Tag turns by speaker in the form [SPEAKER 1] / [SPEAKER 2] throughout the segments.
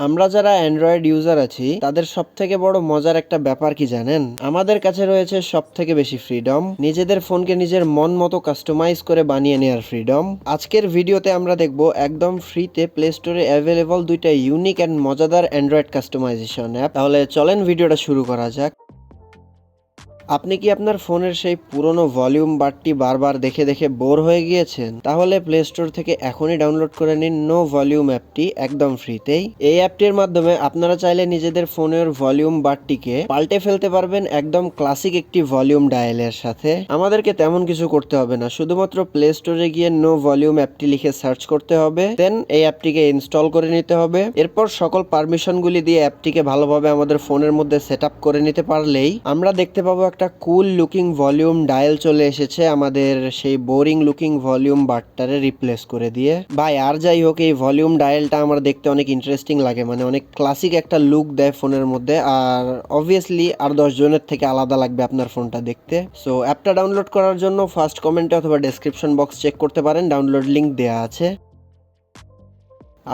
[SPEAKER 1] আমরা যারা Android user আছি তাদের সবথেকে বড় মজার একটা ব্যাপার কি জানেন? আমাদের কাছে রয়েছে সবথেকে বেশি ফ্রিডম, নিজেদের ফোনকে নিজের মন মতো কাস্টমাইজ করে বানিয়ে নেওয়ার ফ্রিডম। আজকের ভিডিওতে আমরা দেখব একদম ফ্রিতে প্লে স্টোরে অ্যাভেলেবল দুইটা ইউনিক অ্যান্ড মজাদার অ্যান্ড্রয়েড কাস্টমাইজেশন অ্যাপ। তাহলে চলেন ভিডিওটা শুরু করা যাক। আপনি কি আপনার ফোনের সেই পুরনো ভলিউম বারটি বারবার দেখে দেখে বোর হয়ে গিয়েছেন? তাহলে প্লে স্টোর থেকে এখনই ডাউনলোড করে নিন নো ভলিউম অ্যাপটি একদম ফ্রিতেই। এই অ্যাপটির মাধ্যমে আপনারা চাইলে নিজেদের ফোনের ভলিউম বারটিকে পাল্টে ফেলতে পারবেন একদম ক্লাসিক একটি ভলিউম ডায়ালের সাথে। আমাদেরকে তেমন কিছু করতে হবে না, শুধুমাত্র প্লে স্টোরে গিয়ে নো ভলিউম অ্যাপটি লিখে সার্চ করতে হবে, দেন এই অ্যাপটিকে ইনস্টল করে নিতে হবে। এরপর সকল পারমিশনগুলি দিয়ে অ্যাপটিকে ভালোভাবে আমাদের ফোনের মধ্যে সেট আপ করে নিতে পারলেই আমরা দেখতে পাবো একটা কুল লুকিং ভলিউম ডায়াল চলে এসেছে আমাদের সেই বোরিং লুকিং ভলিউম বারটারে রিপ্লেস করে দিয়ে। ভাই আর যাই হোক, এই ভলিউম ডায়ালটা আমার দেখতে অনেক ইন্টারেস্টিং লাগে, মানে অনেক ক্লাসিক একটা লুক দেয় ফোনের মধ্যে, আর অবভিয়াসলি আর 10 জনের থেকে আলাদা লাগবে আপনার ফোনটা দেখতে। সো অ্যাপটা ডাউনলোড করার জন্য ফার্স্ট কমেন্টে অথবা ডেসক্রিপশন বক্স চেক করতে পারেন, ডাউনলোড লিংক দেওয়া আছে।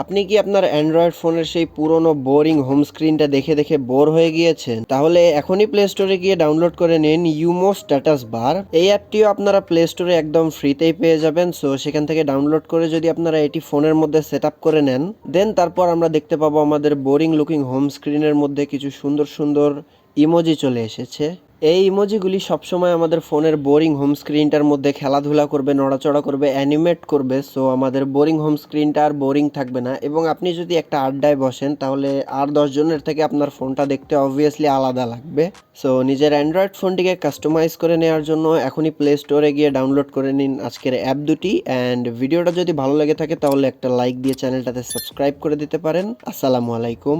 [SPEAKER 1] আপনি কি আপনার অ্যান্ড্রয়েড ফোনের সেই পুরনো বোরিং হোম স্ক্রিনটা দেখে দেখে বোর হয়ে গিয়েছেন? তাহলে এখনই প্লে স্টোরে গিয়ে ডাউনলোড করে নিন ইউমো স্ট্যাটাস বার। এই অ্যাপটিও আপনারা প্লে স্টোরে একদম ফ্রিতেই পেয়ে যাবেন। সো সেখান থেকে ডাউনলোড করে যদি আপনারা এটি ফোনের মধ্যে সেট আপ করে নেন, দেন তারপর আমরা দেখতে পাবো আমাদের বোরিং লুকিং হোম স্ক্রিনের মধ্যে কিছু সুন্দর সুন্দর ইমোজি চলে এসেছে। এই ইমোজিগুলি সবসময় আমাদের ফোনের বোরিং হোম স্ক্রিনটার মধ্যে খেলাধুলা করবে, নড়াচড়া করবে, অ্যানিমেট করবে। সো আমাদের বোরিং হোম স্ক্রিনটা আর বোরিং থাকবে না, এবং আপনি যদি একটা আড্ডায় বসেন তাহলে আর 10 জনের থেকে আপনার ফোনটা দেখতে অবভিয়াসলি আলাদা লাগবে। সো নিজের অ্যান্ড্রয়েড ফোনটিকে কাস্টমাইজ করে নেওয়ার জন্য এখনই প্লে স্টোরে গিয়ে ডাউনলোড করে নিন আজকের অ্যাপ দুটি। অ্যান্ড ভিডিওটা যদি ভালো লেগে থাকে তাহলে একটা লাইক দিয়ে চ্যানেলটাতে সাবস্ক্রাইব করে দিতে পারেন। আসসালামু আলাইকুম।